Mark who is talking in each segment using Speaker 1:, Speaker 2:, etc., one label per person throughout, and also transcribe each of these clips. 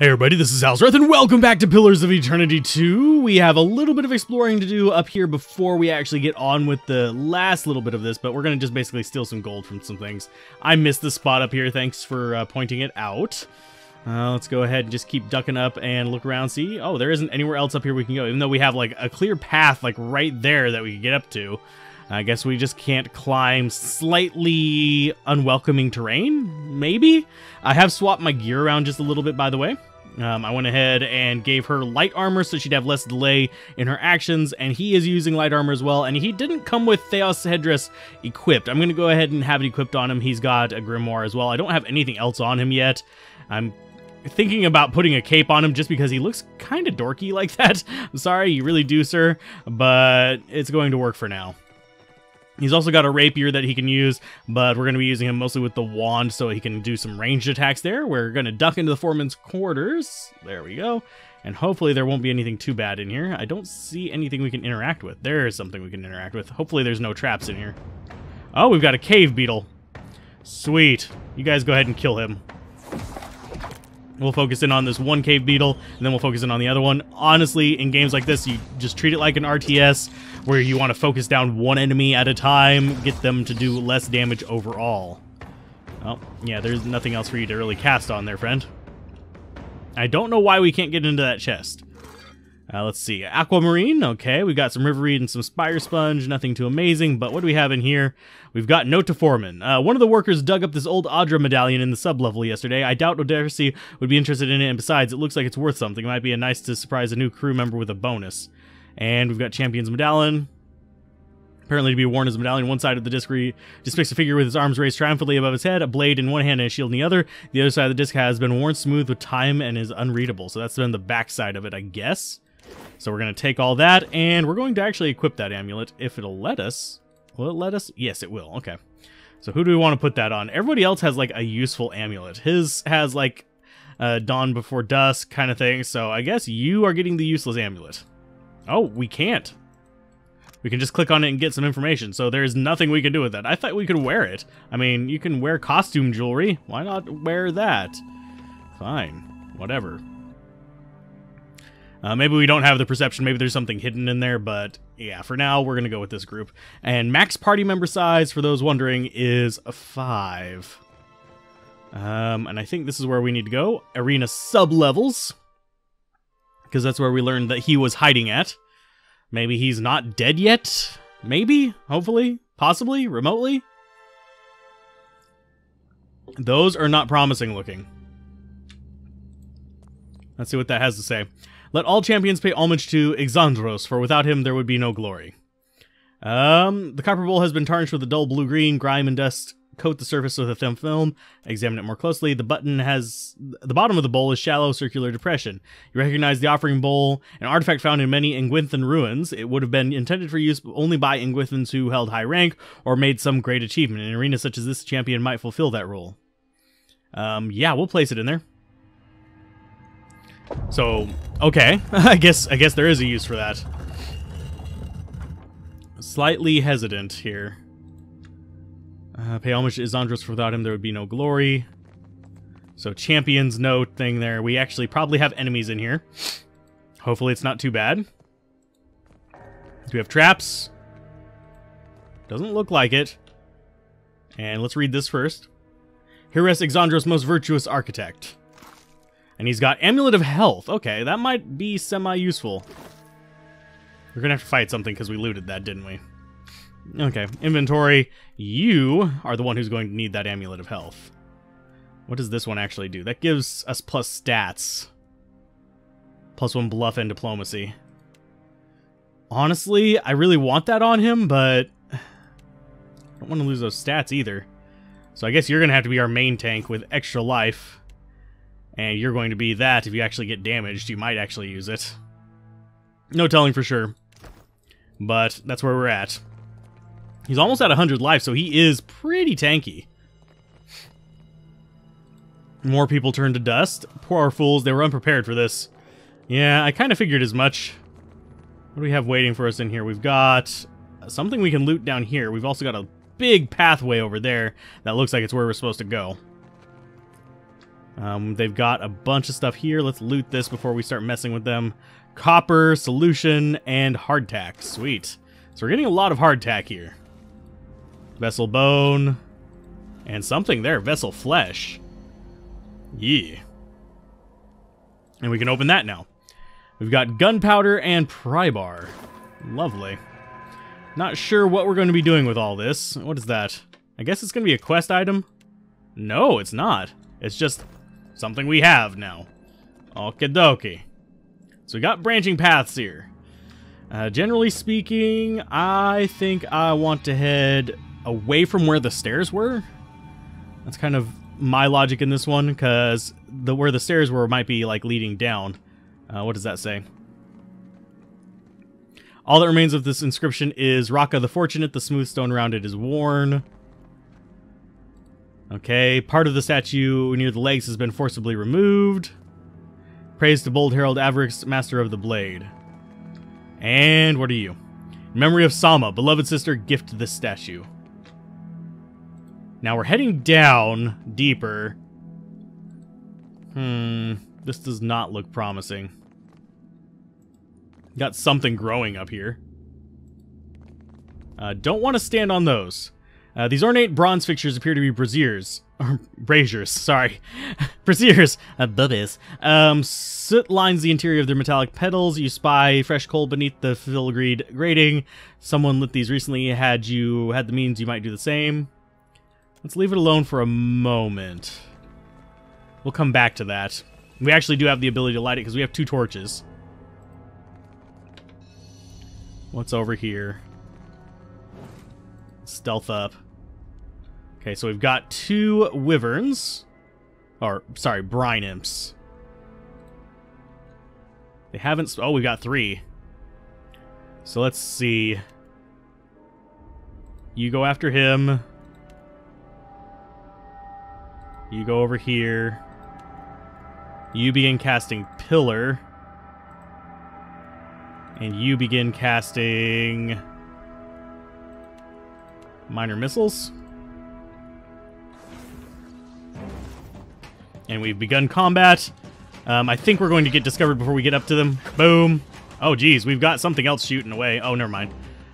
Speaker 1: Hey everybody, this is Alzorath, and welcome back to Pillars of Eternity 2. We have a little bit of exploring to do up here before we actually get on with the last little bit of this, but we're going to just basically steal some gold from some things. I missed the spot up here, thanks for pointing it out. Let's go ahead and just keep ducking up and look around, see? Oh, there isn't anywhere else up here we can go, even though we have like a clear path like right there that we can get up to. I guess we just can't climb slightly unwelcoming terrain, maybe? I have swapped my gear around just a little bit, by the way. I went ahead and gave her light armor so she'd have less delay in her actions, and he is using light armor as well, and he didn't come with Theos headdress equipped. I'm going to go ahead and have it equipped on him. He's got a grimoire as well. I don't have anything else on him yet. I'm thinking about putting a cape on him just because he looks kind of dorky like that. I'm sorry, you really do, sir, but it's going to work for now. He's also got a rapier that he can use, but we're going to be using him mostly with the wand so he can do some ranged attacks there. We're going to duck into the foreman's quarters. There we go. And hopefully there won't be anything too bad in here. I don't see anything we can interact with. There is something we can interact with. Hopefully there's no traps in here. Oh, we've got a cave beetle. Sweet. You guys go ahead and kill him. We'll focus in on this one cave beetle, and then we'll focus in on the other one. Honestly, in games like this, you just treat it like an RTS, where you want to focus down one enemy at a time, get them to do less damage overall. Oh, yeah, there's nothing else for you to really cast on there, friend. I don't know why we can't get into that chest. Let's see. Aquamarine, okay. We've got some riverweed and some spire sponge. Nothing too amazing, but what do we have in here? We've got Note to Foreman. One of the workers dug up this old Audra medallion in the sub-level yesterday. I doubt Odersi would be interested in it, and besides, it looks like it's worth something. It might be nice to surprise a new crew member with a bonus. And we've got Champion's Medallion. Apparently to be worn as a medallion, one side of the disc depicts a figure with his arms raised triumphantly above his head, a blade in one hand and a shield in the other. The other side of the disc has been worn smooth with time and is unreadable. So that's been the back side of it, I guess. So we're going to take all that, and we're going to actually equip that amulet, if it'll let us. Will it let us? Yes, it will. Okay. So who do we want to put that on? Everybody else has, like, a useful amulet. His has, like, dawn before dusk kind of thing, so I guess you are getting the useless amulet. Oh, we can't. We can just click on it and get some information, so there's nothing we can do with that. I thought we could wear it. I mean, you can wear costume jewelry. Why not wear that? Fine. Whatever. Maybe we don't have the perception, maybe there's something hidden in there, but yeah, for now, we're going to go with this group. And max party member size, for those wondering, is 5. And I think this is where we need to go. Arena sub-levels, because that's where we learned that he was hiding at. Maybe he's not dead yet? Maybe? Hopefully? Possibly? Remotely? Those are not promising looking. Let's see what that has to say. Let all champions pay homage to Exandros, for without him there would be no glory. The copper bowl has been tarnished with a dull blue-green. Grime and dust coat the surface with a thin film. Examine it more closely. The bottom of the bowl is shallow circular depression. You recognize the offering bowl, an artifact found in many Ingwithan ruins. It would have been intended for use only by Ingwithans who held high rank or made some great achievement. In an arena such as this, champion might fulfill that role. Yeah, we'll place it in there. So, okay, I guess there is a use for that. Slightly hesitant here. Pay homage to Isandros, for without him there would be no glory. So champion's note thing there. We actually probably have enemies in here. Hopefully it's not too bad. Do we have traps? Doesn't look like it. And let's read this first. Here rests Exandros' most virtuous architect. And he's got Amulet of Health. Okay, that might be semi-useful. We're gonna have to fight something because we looted that, didn't we? Okay, inventory. You are the one who's going to need that Amulet of Health. What does this one actually do? That gives us plus stats. +1 bluff and diplomacy. Honestly, I really want that on him, but I don't want to lose those stats either. So I guess you're gonna have to be our main tank with extra life. And you're going to be that if you actually get damaged. You might actually use it. No telling for sure. But that's where we're at. He's almost at 100 life, so he is pretty tanky. More people turn to dust. Poor fools, they were unprepared for this. Yeah, I kind of figured as much. What do we have waiting for us in here? We've got something we can loot down here. We've also got a big pathway over there that looks like it's where we're supposed to go. They've got a bunch of stuff here. Let's loot this before we start messing with them. Copper, solution, and hardtack. Sweet. So we're getting a lot of hardtack here. Vessel bone. And something there. Vessel flesh. Yeah. And we can open that now. We've got gunpowder and pry bar. Lovely. Not sure what we're going to be doing with all this. What is that? I guess it's going to be a quest item? No, it's not. It's just something we have now. Okie dokie. So we got branching paths here. Generally speaking, I think I want to head away from where the stairs were. That's kind of my logic in this one, because where the stairs were might be like leading down. What does that say? All that remains of this inscription is Raka the Fortunate. The smooth stone around it is worn. Okay, part of the statue near the legs has been forcibly removed. Praise to Bold Herald Averix, Master of the Blade. And what are you? In memory of Sama, beloved sister, gift this statue. Now we're heading down deeper. This does not look promising. Got something growing up here. Don't want to stand on those. These ornate bronze fixtures appear to be braziers. Or braziers, sorry. Braziers. Bubbies. Soot lines the interior of their metallic petals. You spy fresh coal beneath the filigreed grating. Someone lit these recently. Had you had the means, you might do the same. Let's leave it alone for a moment. We'll come back to that. We actually do have the ability to light it because we have 2 torches. What's over here? Stealth up. Okay, so we've got 2 wyverns. Or, sorry, brine imps. They haven't... Oh, we've got 3. So let's see. You go after him. You go over here. You begin casting Pillar. And you begin casting... Minor Missiles. And we've begun combat. I think we're going to get discovered before we get up to them. Boom. Oh, geez. We've got something else shooting away. Oh, never mind.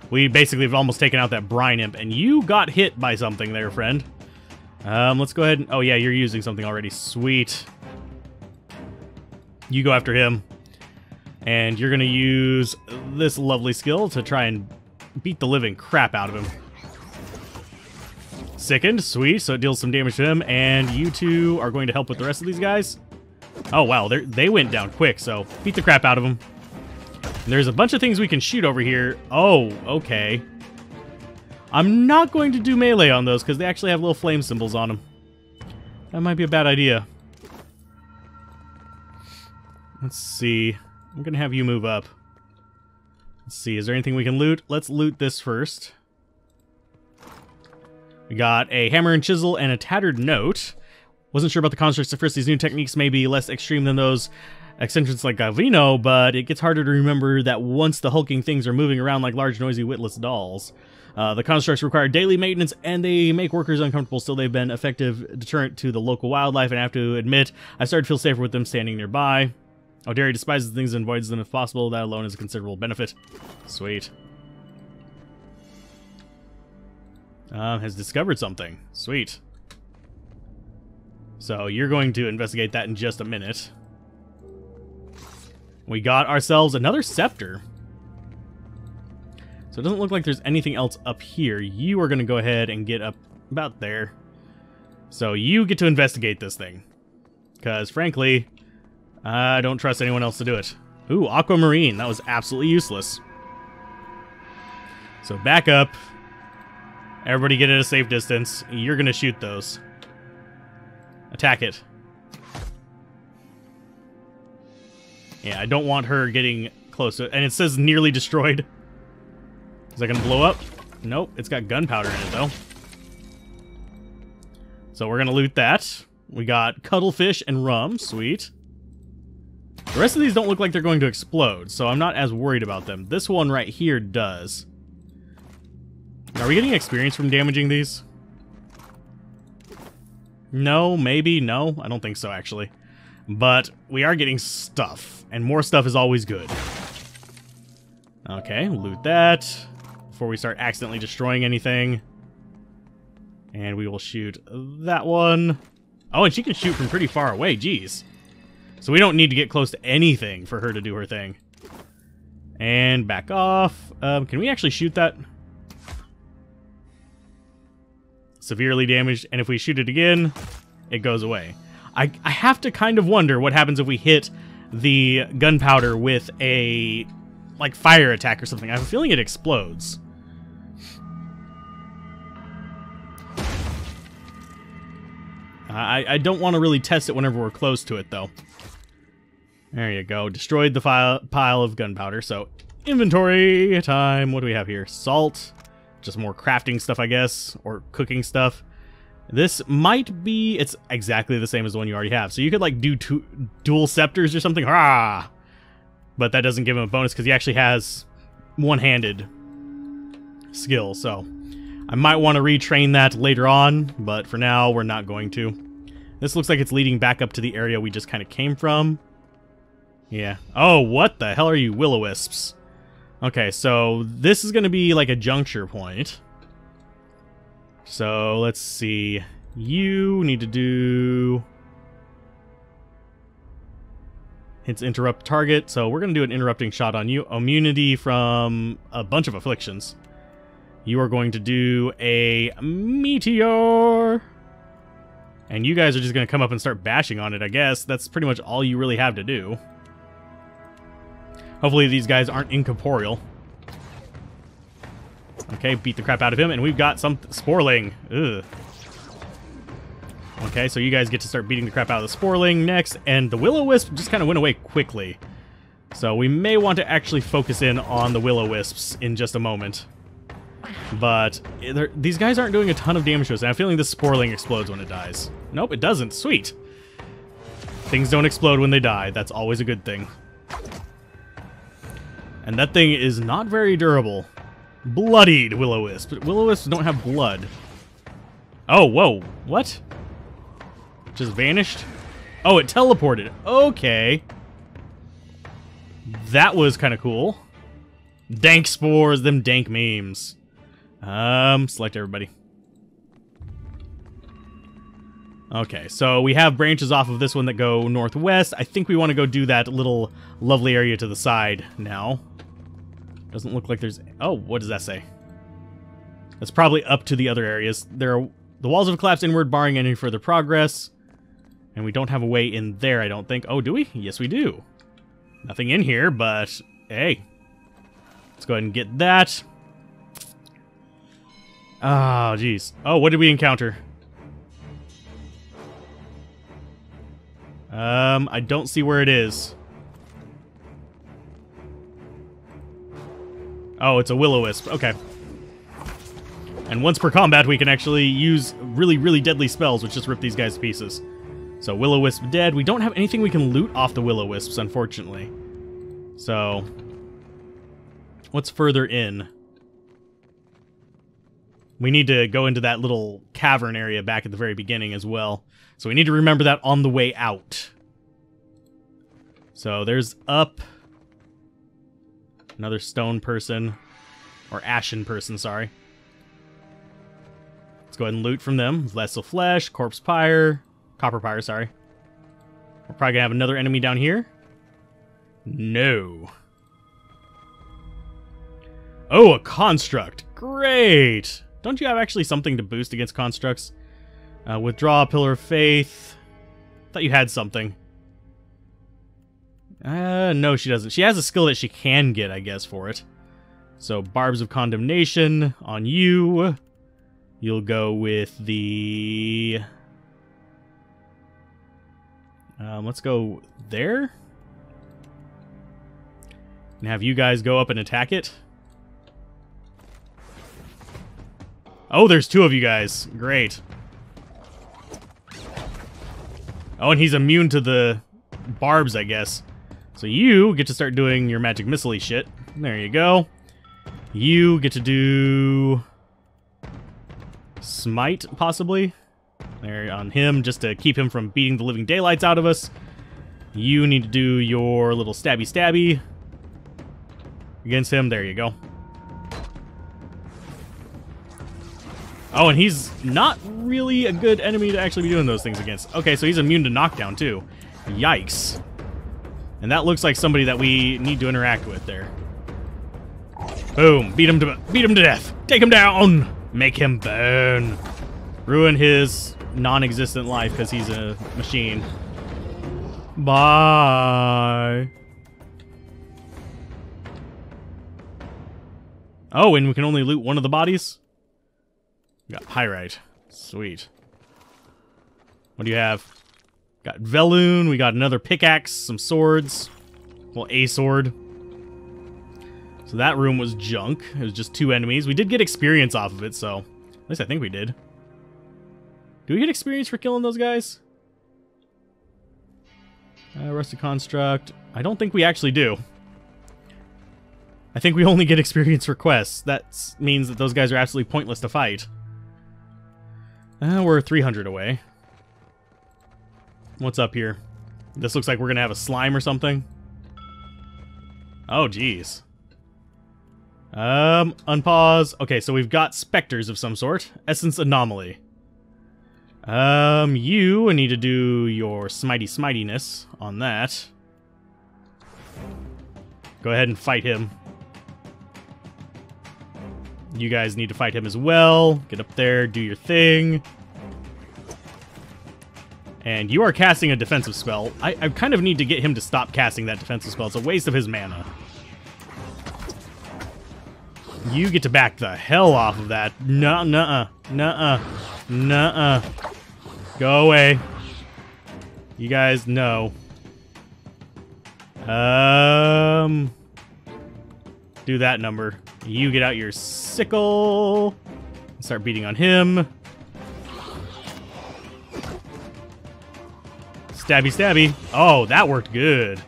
Speaker 1: We basically have almost taken out that brine imp. And you got hit by something there, friend. Let's go ahead and... Oh, yeah, you're using something already. Sweet. You go after him. And you're going to use this lovely skill to try and beat the living crap out of him. Sickened. Sweet. So it deals some damage to him. And you 2 are going to help with the rest of these guys. Oh, wow. They went down quick. So beat the crap out of them. And there's a bunch of things we can shoot over here. Oh, okay. I'm not going to do melee on those because they actually have little flame symbols on them. That might be a bad idea. Let's see. I'm going to have you move up. Let's see. Is there anything we can loot? Let's loot this first. We got a hammer and chisel and a tattered note. Wasn't sure about the constructs at first. These new techniques may be less extreme than those eccentrics like Gavino, but it gets harder to remember that once the hulking things are moving around like large, noisy, witless dolls. The constructs require daily maintenance, and they make workers uncomfortable, still they've been effective deterrent to the local wildlife, and I have to admit, I started to feel safer with them standing nearby. O'Derry despises things and avoids them if possible. That alone is a considerable benefit. Sweet. Has discovered something. Sweet. So you're going to investigate that in just a minute. We got ourselves another scepter. So it doesn't look like there's anything else up here. You are going to go ahead and get up about there. So you get to investigate this thing. Because, frankly, I don't trust anyone else to do it. Ooh, aquamarine. That was absolutely useless. So back up. Everybody get at a safe distance. You're going to shoot those. Attack it. Yeah, I don't want her getting close to it. And it says nearly destroyed. Is that going to blow up? Nope, it's got gunpowder in it, though. So we're going to loot that. We got cuttlefish and rum. Sweet. The rest of these don't look like they're going to explode, so I'm not as worried about them. This one right here does. Are we getting experience from damaging these? No, maybe, no. I don't think so, actually. But we are getting stuff, and more stuff is always good. Okay, loot that before we start accidentally destroying anything. And we will shoot that one. Oh, and she can shoot from pretty far away, jeez. So we don't need to get close to anything for her to do her thing. And back off. Can we actually shoot that? Severely damaged, and if we shoot it again, it goes away. I have to kind of wonder what happens if we hit the gunpowder with a, like, fire attack or something. I have a feeling it explodes. I don't want to really test it whenever we're close to it, though. There you go. Destroyed the pile of gunpowder. So, inventory time. What do we have here? Salt. Just more crafting stuff, I guess. Or cooking stuff. This might be... It's exactly the same as the one you already have. So you could, like, do dual scepters or something. Hurrah! But that doesn't give him a bonus because he actually has one-handed skill. So, I might want to retrain that later on. But for now, we're not going to. This looks like it's leading back up to the area we just kind of came from. Yeah. Oh, what the hell are you, will-o-wisps? Okay, so this is going to be like a juncture point. So, let's see. You need to do... Hits interrupt target, so we're going to do an interrupting shot on you. Immunity from a bunch of afflictions. You are going to do a meteor. And you guys are just going to come up and start bashing on it, I guess. That's pretty much all you really have to do. Hopefully these guys aren't incorporeal. Okay, beat the crap out of him, and we've got some Sporling. Ugh. Okay, so you guys get to start beating the crap out of the Sporling next, and the Will-O-Wisp just kind of went away quickly. So we may want to actually focus in on the Will-O-Wisps in just a moment. But these guys aren't doing a ton of damage to us, and I'm feeling this Sporling explodes when it dies. Nope, it doesn't. Sweet. Things don't explode when they die. That's always a good thing. And that thing is not very durable. Bloodied Will-O-Wisp. But Will-O-Wisps don't have blood. Oh, whoa. What? Just vanished? Oh, it teleported. Okay. That was kind of cool. Dank spores, them dank memes. Select everybody. Okay, so we have branches off of this one that go northwest. I think we want to go do that little lovely area to the side now. Doesn't look like there's... Oh, what does that say? That's probably up to the other areas. The walls have collapsed inward, barring any further progress. And we don't have a way in there, I don't think. Oh, do we? Yes, we do. Nothing in here, but hey. Let's go ahead and get that. Oh, jeez. Oh, what did we encounter? I don't see where it is. Oh, it's a Will-O-Wisp. Okay. And once per combat, we can actually use really, really deadly spells, which just rip these guys to pieces. So, Will-O-Wisp dead. We don't have anything we can loot off the Will-O-Wisps, unfortunately. So, what's further in? We need to go into that little cavern area back at the very beginning as well. So we need to remember that on the way out. So there's up. Another stone person. Or ashen person, sorry. Let's go ahead and loot from them. Vessel Flesh, Corpse Pyre. Copper Pyre, sorry. We're probably gonna have another enemy down here. No. Oh, a construct. Great. Don't you have actually something to boost against constructs? Withdraw a Pillar of Faith. Thought you had something. No, she doesn't. She has a skill that she can get, I guess, for it. So, Barbs of Condemnation on you. You'll go with the... let's go there. And have you guys go up and attack it. Oh, there's two of you guys. Great. Oh, and he's immune to the barbs, I guess. So you get to start doing your magic missile-y shit. There you go. You get to do... Smite, possibly? there on him, just to keep him from beating the living daylights out of us. You need to do your little stabby against him. There you go. Oh, and he's not really a good enemy to actually be doing those things against. Okay, so he's immune to knockdown, too. Yikes. And that looks like somebody that we need to interact with there. Boom. Beat him to death. Take him down. Make him burn. Ruin his non-existent life because he's a machine. Bye. Oh, and we can only loot one of the bodies? We got pyrite. Sweet. What do you have? Got Veloon, we got another pickaxe, some swords. Well, a sword. So that room was junk. It was just 2 enemies. We did get experience off of it, so... At least I think we did. Do we get experience for killing those guys? Rusted Construct. I don't think we actually do. I think we only get experience for quests. That means that those guys are absolutely pointless to fight. We're 300 away. What's up here? This looks like we're gonna have a slime or something. Oh, geez. Unpause. Okay, so we've got specters of some sort. Essence Anomaly. You need to do your smitiness on that. Go ahead and fight him. You guys need to fight him as well. Get up there, do your thing. And you are casting a defensive spell. I kind of need to get him to stop casting that defensive spell. It's a waste of his mana. You get to back the hell off of that. Nuh-uh. Nuh-uh. Nuh-uh. Go away. You guys know. Do that number. You get out your sickle. Start beating on him. Stabby, stabby. Oh, that worked good.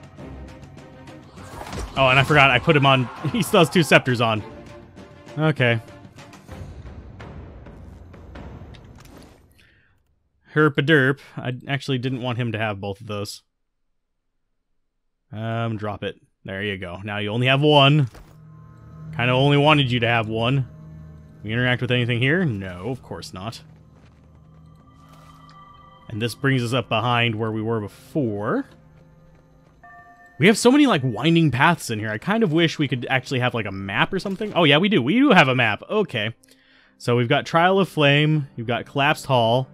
Speaker 1: Oh, and I forgot I put him on. He still has 2 scepters on. Okay. Herp-a-derp. I actually didn't want him to have both of those. Drop it. There you go. Now you only have 1. Kind of only wanted you to have 1. We interact with anything here? No, of course not. And this brings us up behind where we were before. We have so many, like, winding paths in here. I kind of wish we could actually have, like, a map or something. Oh, yeah, we do. We do have a map. Okay. So we've got Trial of Flame. You've got Collapsed Hall.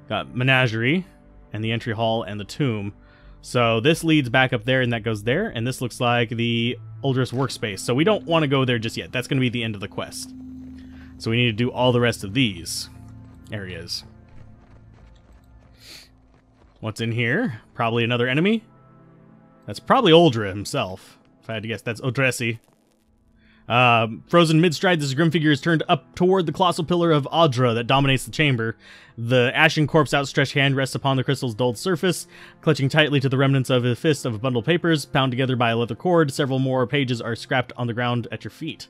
Speaker 1: Got Menagerie. And the Entry Hall and the Tomb. So this leads back up there, and that goes there. And this looks like the Uldris Workspace. So we don't want to go there just yet. That's going to be the end of the quest. So we need to do all the rest of these areas. What's in here? Probably another enemy. That's probably Uldra himself. If I had to guess, that's Odresi. Frozen mid-stride, this grim figure is turned up toward the colossal pillar of Audra that dominates the chamber. The ashen corpse outstretched hand rests upon the crystal's dulled surface, clutching tightly to the remnants of a fist of bundled papers, bound together by a leather cord. Several more pages are scrapped on the ground at your feet.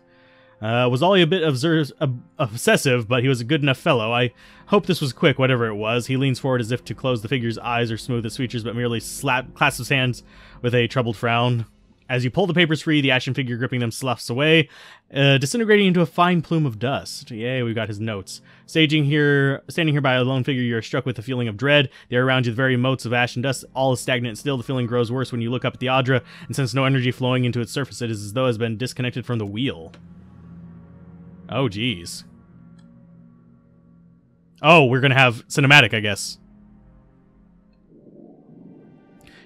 Speaker 1: Was Ollie a bit obsessive, but he was a good enough fellow. I hope this was quick, whatever it was. He leans forward as if to close the figure's eyes or smooth its features, but merely clasps his hands with a troubled frown. As you pull the papers free, the ashen figure gripping them sloughs away, disintegrating into a fine plume of dust. Yay, we've got his notes. Standing here by a lone figure, you are struck with a feeling of dread. The air around you, the very motes of ash and dust, all is stagnant and still. The feeling grows worse when you look up at the Audra and sense no energy flowing into its surface. It is as though it has been disconnected from the wheel. Oh, geez. Oh, we're gonna have cinematic, I guess.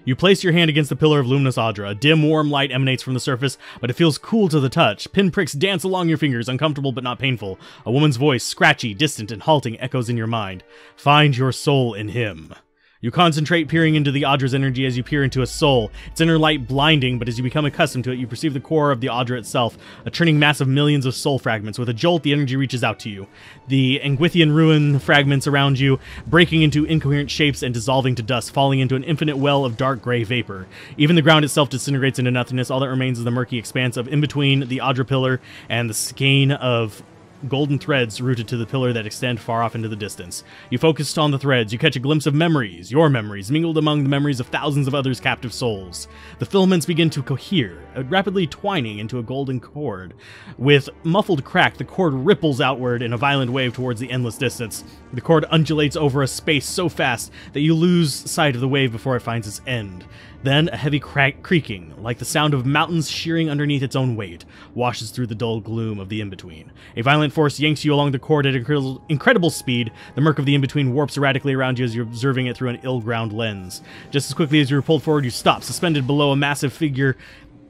Speaker 1: You place your hand against the pillar of luminous Audra. A dim, warm light emanates from the surface, but it feels cool to the touch. Pinpricks dance along your fingers, uncomfortable but not painful. A woman's voice, scratchy, distant, and halting, echoes in your mind. Find your soul in him. You concentrate, peering into the Audra's energy as you peer into a soul. Its inner light blinding, but as you become accustomed to it, you perceive the core of the Audra itself, a churning mass of millions of soul fragments. With a jolt, the energy reaches out to you. The Engwithian ruin fragments around you, breaking into incoherent shapes and dissolving to dust, falling into an infinite well of dark gray vapor. Even the ground itself disintegrates into nothingness. All that remains is the murky expanse of in between the Audra pillar and the skein of golden threads rooted to the pillar that extend far off into the distance. You focus on the threads, you catch a glimpse of memories, your memories, mingled among the memories of thousands of others' captive souls. The filaments begin to cohere, rapidly twining into a golden cord. With muffled crack, the cord ripples outward in a violent wave towards the endless distance. The cord undulates over a space so fast that you lose sight of the wave before it finds its end. Then a heavy creaking, like the sound of mountains shearing underneath its own weight, washes through the dull gloom of the in-between. A violent force yanks you along the cord at incredible speed. The murk of the in-between warps erratically around you as you're observing it through an ill-ground lens. Just as quickly as you are pulled forward, you stop, suspended below a massive figure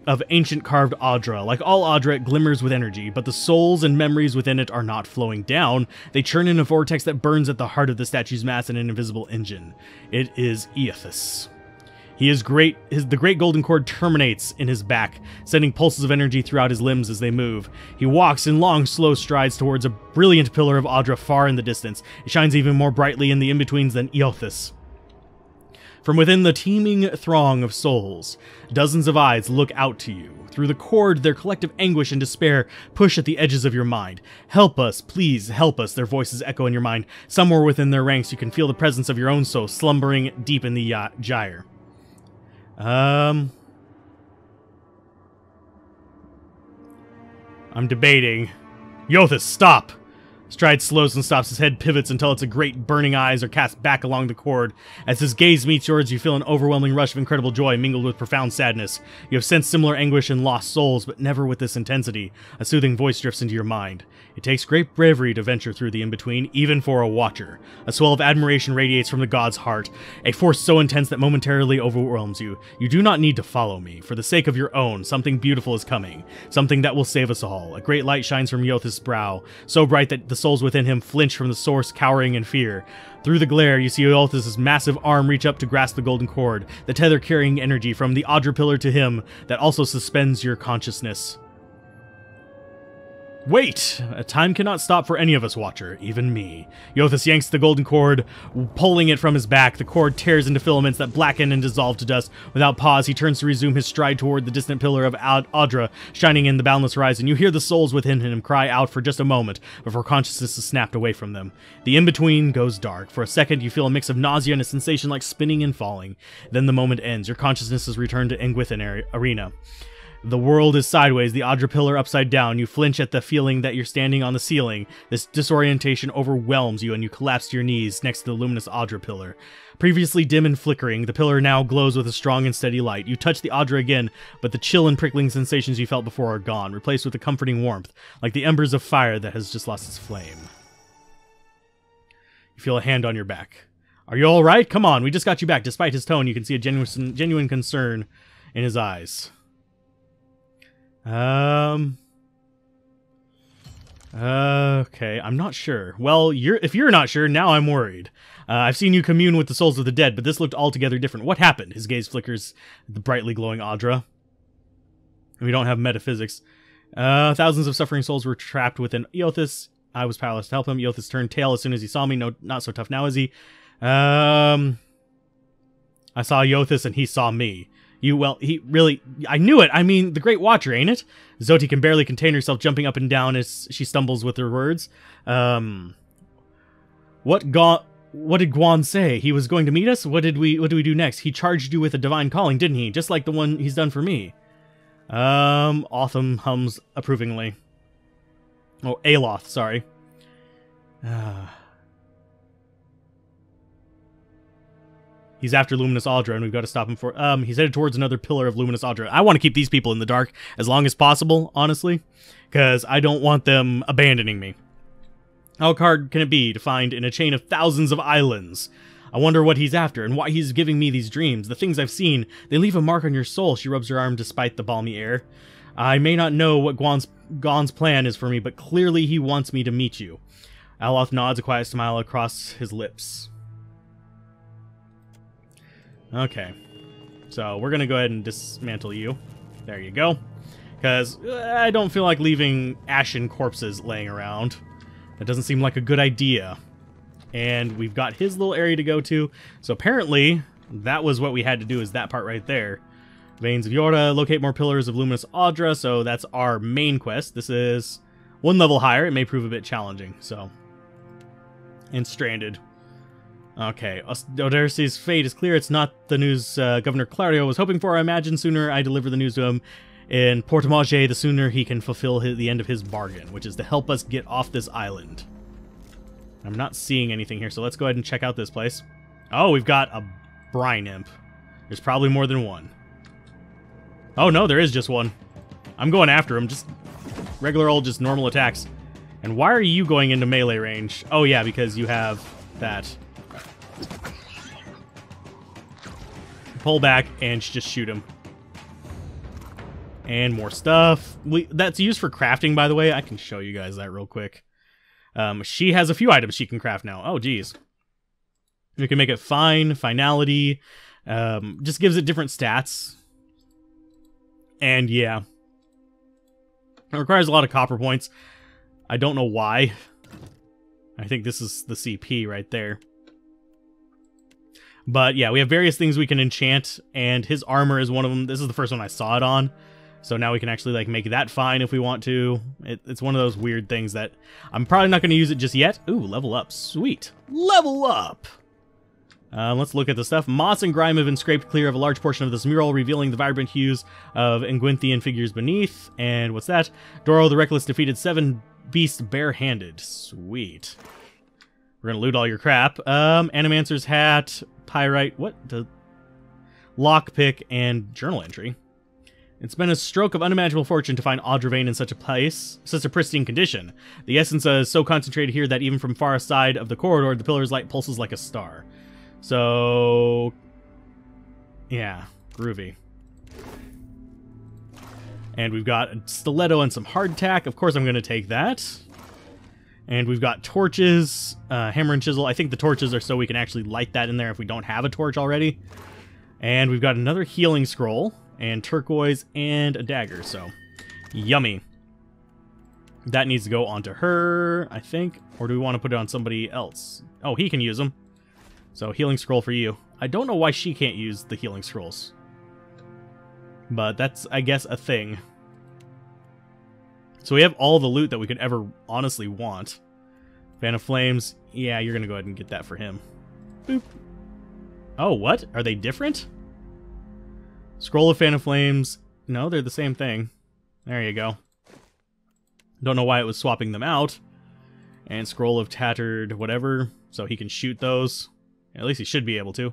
Speaker 1: of ancient carved Audra. Like all Audra, it glimmers with energy, but the souls and memories within it are not flowing down. They churn in a vortex that burns at the heart of the statue's mass in an invisible engine. It is Eothas. He is great. The great golden cord terminates in his back, sending pulses of energy throughout his limbs as they move. He walks in long, slow strides towards a brilliant pillar of Audra far in the distance. It shines even more brightly in the in-betweens than Eothas. From within the teeming throng of souls, dozens of eyes look out to you. Through the cord, their collective anguish and despair push at the edges of your mind. Help us, please help us, their voices echo in your mind. Somewhere within their ranks, you can feel the presence of your own soul slumbering deep in the gyre. I'm debating. Eothas, stop! Stride slows and stops. His head pivots until its great burning eyes are cast back along the cord. As his gaze meets yours, you feel an overwhelming rush of incredible joy mingled with profound sadness. You have sensed similar anguish in lost souls, but never with this intensity. A soothing voice drifts into your mind. It takes great bravery to venture through the in-between, even for a watcher. A swell of admiration radiates from the god's heart, a force so intense that momentarily overwhelms you. You do not need to follow me. For the sake of your own, something beautiful is coming. Something that will save us all. A great light shines from Eothas' brow, so bright that the souls within him flinch from the source, cowering in fear. Through the glare, you see Eothas' massive arm reach up to grasp the golden cord, the tether carrying energy from the Audra pillar to him that also suspends your consciousness. Wait! Time cannot stop for any of us, Watcher, even me. Eothas yanks the golden cord, pulling it from his back. The cord tears into filaments that blacken and dissolve to dust. Without pause, he turns to resume his stride toward the distant pillar of Audra, shining in the boundless horizon. You hear the souls within him cry out for just a moment, before consciousness is snapped away from them. The in-between goes dark. For a second, you feel a mix of nausea and a sensation like spinning and falling. Then the moment ends. Your consciousness is returned to Engwithan Arena. The world is sideways, the Audra pillar upside down. You flinch at the feeling that you're standing on the ceiling. This disorientation overwhelms you, and you collapse to your knees next to the luminous Audra pillar. Previously dim and flickering, the pillar now glows with a strong and steady light. You touch the Audra again, but the chill and prickling sensations you felt before are gone, replaced with a comforting warmth, like the embers of fire that has just lost its flame. You feel a hand on your back. Are you alright? Come on, we just got you back. Despite his tone, you can see a genuine concern in his eyes. Okay, I'm not sure. Well, if you're not sure, now I'm worried. I've seen you commune with the souls of the dead, but this looked altogether different. What happened? His gaze flickers at the brightly glowing Audra. We don't have metaphysics. Thousands of suffering souls were trapped within Eothas. I was powerless to help him. Eothas turned tail as soon as he saw me. No, not so tough now, is he? I saw Eothas and he saw me. I knew it. I mean, the Great Watcher, ain't it? Zoti can barely contain herself, jumping up and down as she stumbles with her words. What did Guan say? He was going to meet us? What do we do next? He charged you with a divine calling, didn't he? Just like the one he's done for me. Otham hums approvingly. Oh, Aloth, sorry. He's after Luminous Audra, and we've got to stop him for... he's headed towards another pillar of Luminous Audra. I want to keep these people in the dark as long as possible, honestly, because I don't want them abandoning me. How hard can it be to find in a chain of thousands of islands? I wonder what he's after, and why he's giving me these dreams. The things I've seen, they leave a mark on your soul. She rubs her arm despite the balmy air. I may not know what Gon's plan is for me, but clearly he wants me to meet you. Aloth nods, a quiet smile across his lips. Okay, so we're going to go ahead and dismantle you. There you go. Because I don't feel like leaving ashen corpses laying around. That doesn't seem like a good idea. And we've got his little area to go to. So apparently, that was what we had to do, is that part right there. Veins of Yorda, locate more pillars of Luminous Audra. So that's our main quest. This is one level higher, it may prove a bit challenging, so. And stranded. Okay, Oderce's fate is clear. It's not the news Governor Claudio was hoping for. I imagine sooner I deliver the news to him in Portamage, the sooner he can fulfill the end of his bargain, which is to help us get off this island. I'm not seeing anything here, so let's go ahead and check out this place. Oh, we've got a brine imp. There's probably more than one. Oh, no, there is just one. I'm going after him. Just regular old, just normal attacks. And why are you going into melee range? Oh, yeah, because you have that. Pull back and just shoot him. And more stuff. That's used for crafting, by the way. I can show you guys that real quick. She has a few items she can craft now. Oh, geez. You can make it fine, finality. Just gives it different stats. And yeah. It requires a lot of copper points. I don't know why. I think this is the CP right there. But yeah, we have various things we can enchant, and his armor is one of them. This is the first one I saw it on. So now we can actually like make that fine if we want to. It's one of those weird things that I'm probably not going to use it just yet. Ooh, level up. Sweet. Level up! Let's look at the stuff. Moss and grime have been scraped clear of a large portion of this mural, revealing the vibrant hues of Engwinthian figures beneath. And what's that? Doro the Reckless defeated 7 beasts barehanded. Sweet. We're going to loot all your crap. Animancer's hat, pyrite, what? The lockpick, and journal entry. It's been a stroke of unimaginable fortune to find Audravane in such a place, such a pristine condition. The essence is so concentrated here that even from far side of the corridor, the pillar's light pulses like a star. So, yeah, groovy. And we've got a stiletto and some hardtack. Of course I'm going to take that. And we've got torches, hammer and chisel. I think the torches are so we can actually light that in there if we don't have a torch already. And we've got another healing scroll, and turquoise, and a dagger, so yummy. That needs to go onto her, I think. Or do we want to put it on somebody else? Oh, he can use them. So healing scroll for you. I don't know why she can't use the healing scrolls. But that's, I guess, a thing. So we have all the loot that we could ever honestly want. Fan of Flames. Yeah, you're going to go ahead and get that for him. Boop. Oh, what? Are they different? Scroll of Fan of Flames. No, they're the same thing. There you go. Don't know why it was swapping them out. And Scroll of Tattered whatever. So he can shoot those. At least he should be able to.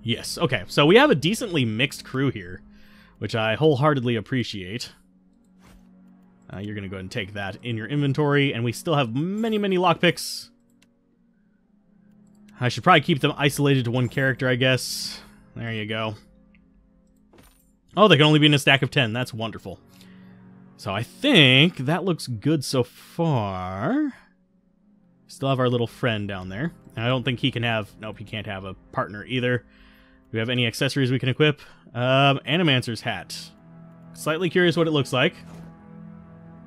Speaker 1: Yes, okay. So we have a decently mixed crew here, which I wholeheartedly appreciate. You're going to go ahead and take that in your inventory. And we still have many, many lockpicks. I should probably keep them isolated to one character, I guess. There you go. Oh, they can only be in a stack of 10. That's wonderful. So I think that looks good so far. Still have our little friend down there. And I don't think he can have... Nope, he can't have a partner either. Do we have any accessories we can equip? Animancer's hat. Slightly curious what it looks like.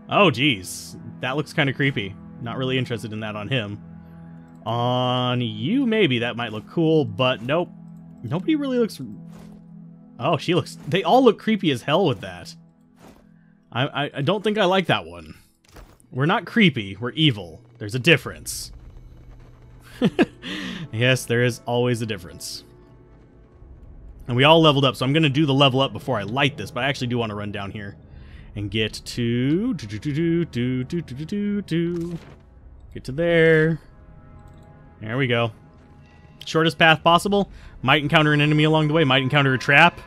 Speaker 1: Oh, geez. That looks kind of creepy. Not really interested in that on him. On you, maybe. That might look cool, but nope. Nobody really looks... Oh, she looks... They all look creepy as hell with that. I don't think I like that one. We're not creepy. We're evil. There's a difference. Yes, there is always a difference. And we all leveled up, so I'm going to do the level up before I light this, but I actually do want to run down here and get to... Get to there. There we go. Shortest path possible. Might encounter an enemy along the way. Might encounter a trap.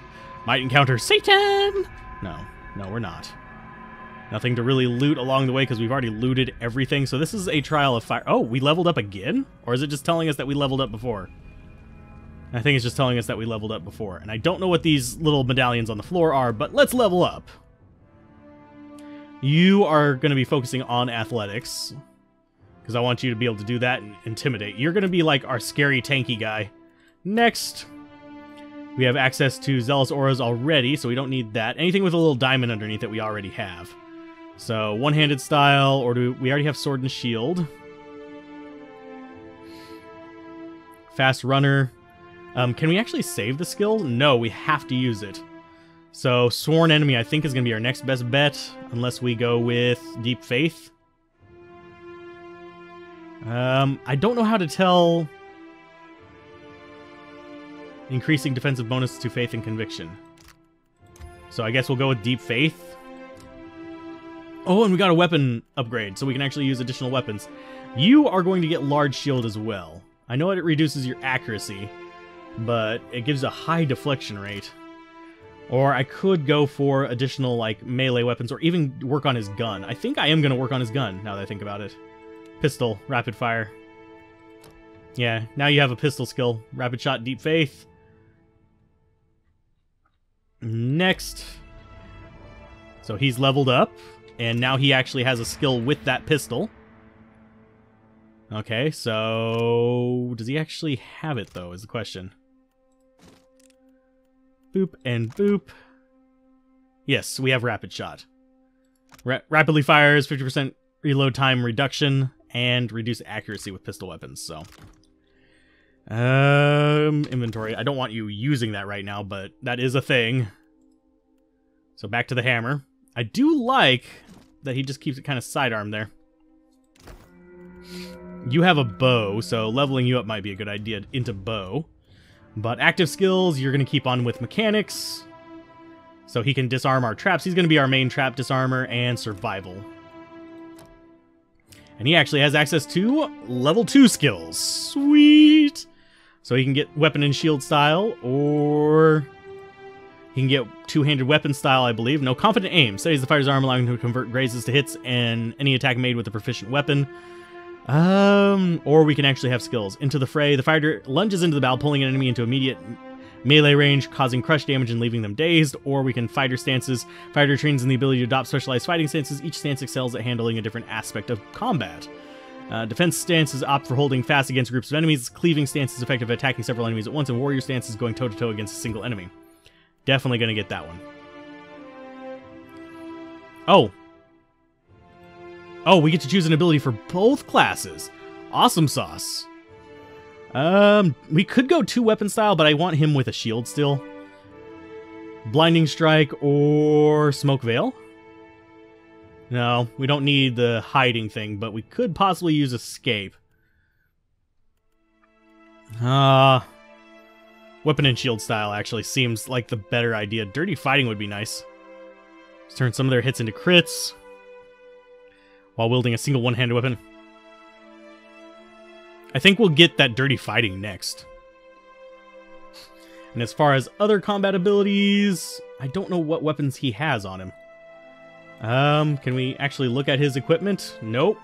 Speaker 1: Might encounter Satan! No, we're not. Nothing to really loot along the way because we've already looted everything. So this is a trial of fire. Oh, we leveled up again? Or is it just telling us that we leveled up before? I think it's just telling us that we leveled up before. And I don't know what these little medallions on the floor are, but let's level up. You are going to be focusing on athletics, because I want you to be able to do that and intimidate. You're going to be like our scary tanky guy. Next, we have access to Zealous Auras already, so we don't need that. Anything with a little diamond underneath it we already have. So, one-handed style, or do we already have sword and shield? Fast runner. Can we actually save the skill? No, we have to use it. So, Sworn Enemy I think is going to be our next best bet, unless we go with Deep Faith. I don't know how to tell... Increasing defensive bonus to faith and conviction. So I guess we'll go with deep faith. Oh, and we got a weapon upgrade, so we can actually use additional weapons. You are going to get large shield as well. I know it reduces your accuracy, but it gives a high deflection rate. Or I could go for additional, like, melee weapons, or even work on his gun. I think I am going to work on his gun, now that I think about it. Pistol, rapid fire. Yeah, now you have a pistol skill. Rapid shot, deep faith. Next. So he's leveled up, and now he actually has a skill with that pistol. Okay, so... does he actually have it, though, is the question. Boop and boop. Yes, we have rapid shot. Rapidly fires, 50% reload time reduction, and reduce accuracy with pistol weapons, so... inventory. I don't want you using that right now, but that is a thing. So back to the hammer. I do like that he just keeps it kind of sidearm there. You have a bow, so leveling you up might be a good idea into bow. But active skills, you're going to keep on with mechanics. So he can disarm our traps. He's going to be our main trap disarmer and survival. And he actually has access to level 2 skills. Sweet! So he can get weapon and shield style, or he can get two-handed weapon style, I believe. No, confident aim. Steadies the fighter's arm, allowing him to convert grazes to hits and any attack made with a proficient weapon. Or we can actually have skills. Into the fray. The fighter lunges into the battle, pulling an enemy into immediate melee range, causing crush damage and leaving them dazed. Or we can fighter stances. Fighter trains in the ability to adopt specialized fighting stances. Each stance excels at handling a different aspect of combat. Defense stances opt for holding fast against groups of enemies. Cleaving stance is effective at attacking several enemies at once, and warrior stance is going toe-to-toe against a single enemy. Definitely going to get that one. Oh. Oh, we get to choose an ability for both classes. Awesome sauce. We could go 2-weapon style, but I want him with a shield still. Blinding Strike or Smoke Veil. No, we don't need the hiding thing, but we could possibly use Escape. Weapon and shield style actually seems like the better idea. Dirty Fighting would be nice. Let's turn some of their hits into crits while wielding a single one-handed weapon. I think we'll get that Dirty Fighting next. And as far as other combat abilities, I don't know what weapons he has on him. Can we actually look at his equipment? Nope.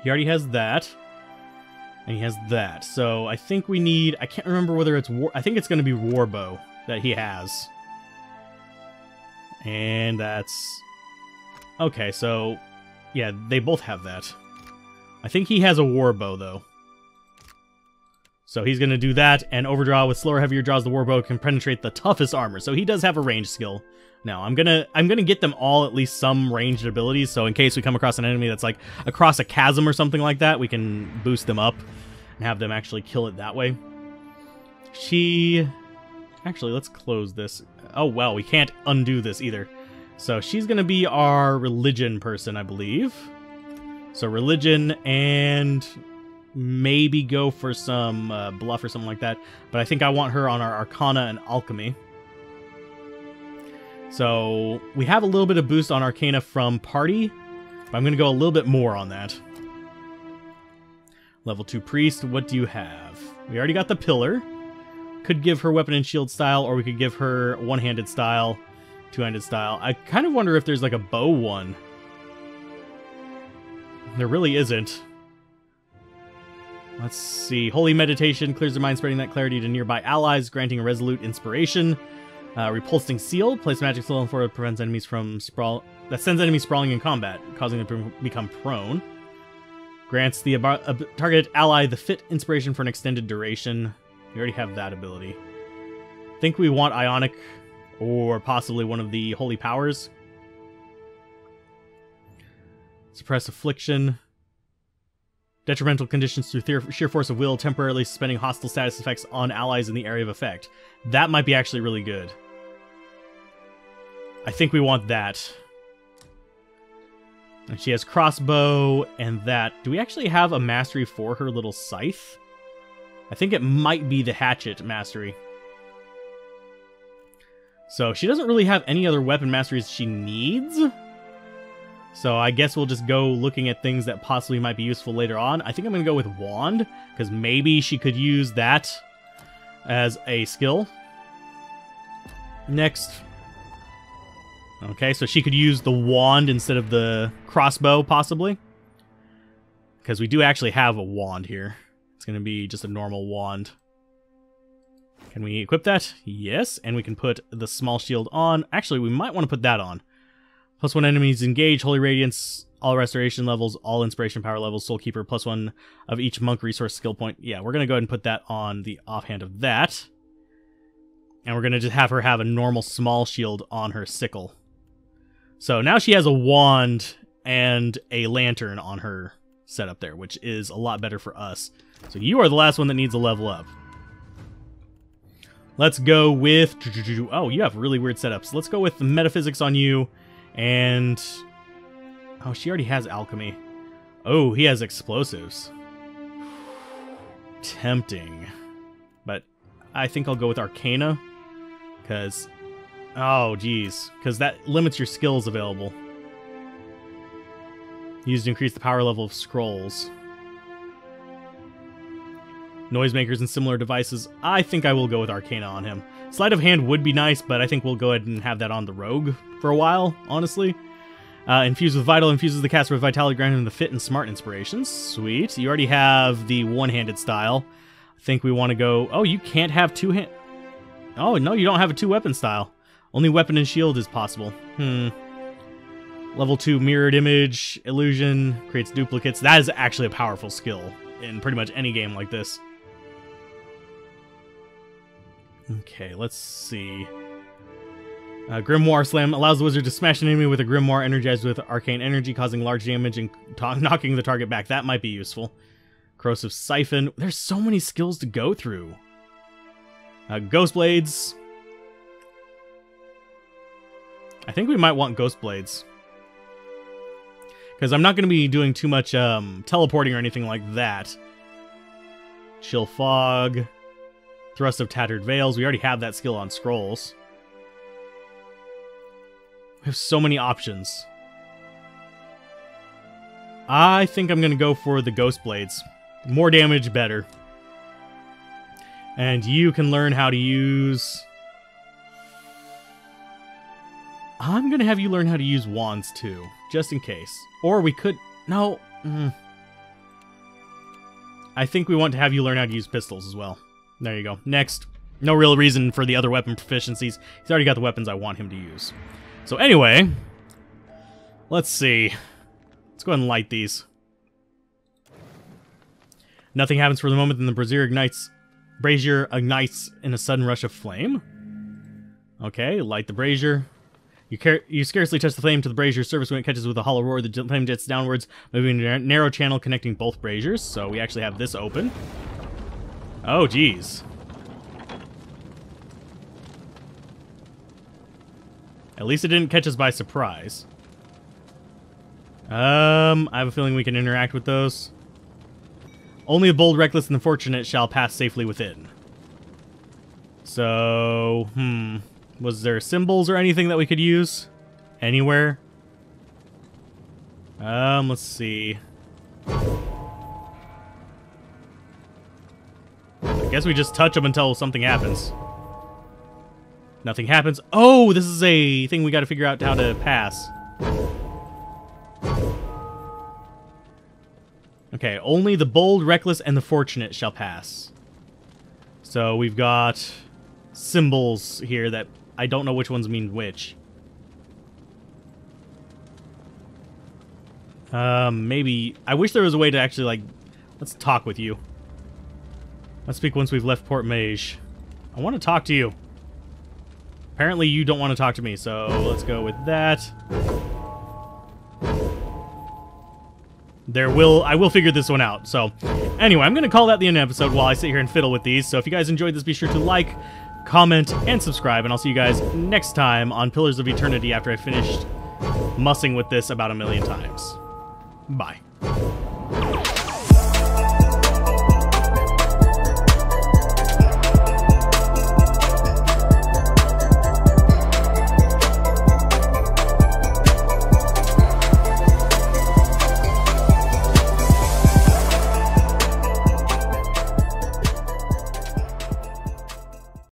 Speaker 1: He already has that. And he has that. So I think we need... I can't remember whether it's war... I think it's going to be Warbow that he has. And that's... Okay, so... yeah, they both have that. I think he has a Warbow, though. So he's going to do that, and Overdraw with slower, heavier draws. The Warbow can penetrate the toughest armor. So he does have a range skill. Now, I'm gonna get them all at least some ranged abilities, so in case we come across an enemy that's like across a chasm or something like that, we can boost them up and have them actually kill it that way. Actually, let's close this. Oh, well, we can't undo this either. So she's gonna be our religion person, I believe. So religion and maybe go for some bluff or something like that, but I think I want her on our Arcana and Alchemy. So, we have a little bit of boost on Arcana from Party, but I'm going to go a little bit more on that. Level 2 Priest, what do you have? We already got the Pillar. Could give her Weapon and Shield style, or we could give her one-handed style, two-handed style. I kind of wonder if there's like a bow one. There really isn't. Let's see. Holy Meditation clears the mind, spreading that clarity to nearby allies, granting a resolute inspiration. Repulsing Seal, place magic skill for it prevents enemies from that sends enemies sprawling in combat, causing them to become prone. Grants the target ally the fit inspiration for an extended duration. We already have that ability. I think we want Ionic or possibly one of the Holy Powers. Suppress Affliction. Detrimental conditions through sheer force of will, temporarily suspending hostile status effects on allies in the area of effect. That might be actually really good. I think we want that. And she has crossbow and that. Do we actually have a mastery for her little scythe? I think it might be the hatchet mastery. So she doesn't really have any other weapon masteries she needs. So I guess we'll just go looking at things that possibly might be useful later on. I think I'm going to go with wand, because maybe she could use that as a skill. Next. Okay, so she could use the wand instead of the crossbow, possibly. Because we do actually have a wand here. It's going to be just a normal wand. Can we equip that? Yes, and we can put the small shield on. Actually, we might want to put that on. +1 enemies engage, Holy Radiance, all restoration levels, all inspiration power levels, Soul Keeper, +1 of each monk resource skill point. Yeah, we're going to go ahead and put that on the offhand of that. And we're going to just have her have a normal small shield on her sickle. So now she has a wand and a lantern on her setup there, which is a lot better for us. So you are the last one that needs a level up. Let's go with... Oh, you have really weird setups. Let's go with the metaphysics on you. And... Oh, she already has alchemy. Oh, he has explosives. Tempting. But I think I'll go with Arcana. Because... Oh, geez. Because that limits your skills available. Used to increase the power level of scrolls. Noisemakers and similar devices. I think I will go with Arcana on him. Sleight of Hand would be nice, but I think we'll go ahead and have that on the Rogue for a while, honestly. Infused with Vital infuses the caster with Vitality, granting him the Fit and Smart inspirations. Sweet. You already have the one-handed style. I think we want to go... Oh, you can't have two-hand... Oh, no, you don't have a two-weapon style. Only weapon and shield is possible. Level 2 mirrored image, illusion, creates duplicates. That is actually a powerful skill in pretty much any game like this. Okay, let's see. Grimoire Slam allows the wizard to smash an enemy with a grimoire energized with arcane energy, causing large damage and knocking the target back. That might be useful. Corrosive Siphon. There's so many skills to go through. Ghost Blades. I think we might want Ghost Blades. Because I'm not going to be doing too much teleporting or anything like that. Chill Fog. Thrust of Tattered Veils. We already have that skill on Scrolls. We have so many options. I think I'm going to go for the Ghost Blades. More damage, better. And you can learn how to use... I'm going to have you learn how to use wands too, just in case. Or we could... No. I think we want to have you learn how to use pistols as well. There you go. Next. No real reason for the other weapon proficiencies. He's already got the weapons I want him to use. So anyway, let's see. Let's go ahead and light these. Nothing happens for the moment, then the brazier ignites in a sudden rush of flame. Okay, light the brazier. You scarcely touch the flame to the brazier's surface when it catches with a hollow roar. The flame jets downwards, moving a narrow channel connecting both braziers. So we actually have this open. Oh, geez. At least it didn't catch us by surprise. I have a feeling we can interact with those. Only the bold, reckless, and the fortunate shall pass safely within. So, was there symbols or anything that we could use? Anywhere? Let's see. I guess we just touch them until something happens. Nothing happens. Oh, this is a thing we got to figure out how to pass. Okay, only the bold, reckless, and the fortunate shall pass. So we've got symbols here that I don't know which ones mean which. Maybe... I wish there was a way to actually, like... Let's talk with you. Let's speak once we've left Port Mage. I want to talk to you. Apparently you don't want to talk to me, so let's go with that. I will figure this one out. So, anyway, I'm going to call that the end of the episode while I sit here and fiddle with these. So if you guys enjoyed this, be sure to like, comment, and subscribe. And I'll see you guys next time on Pillars of Eternity after I finished mussing with this about a million times. Bye.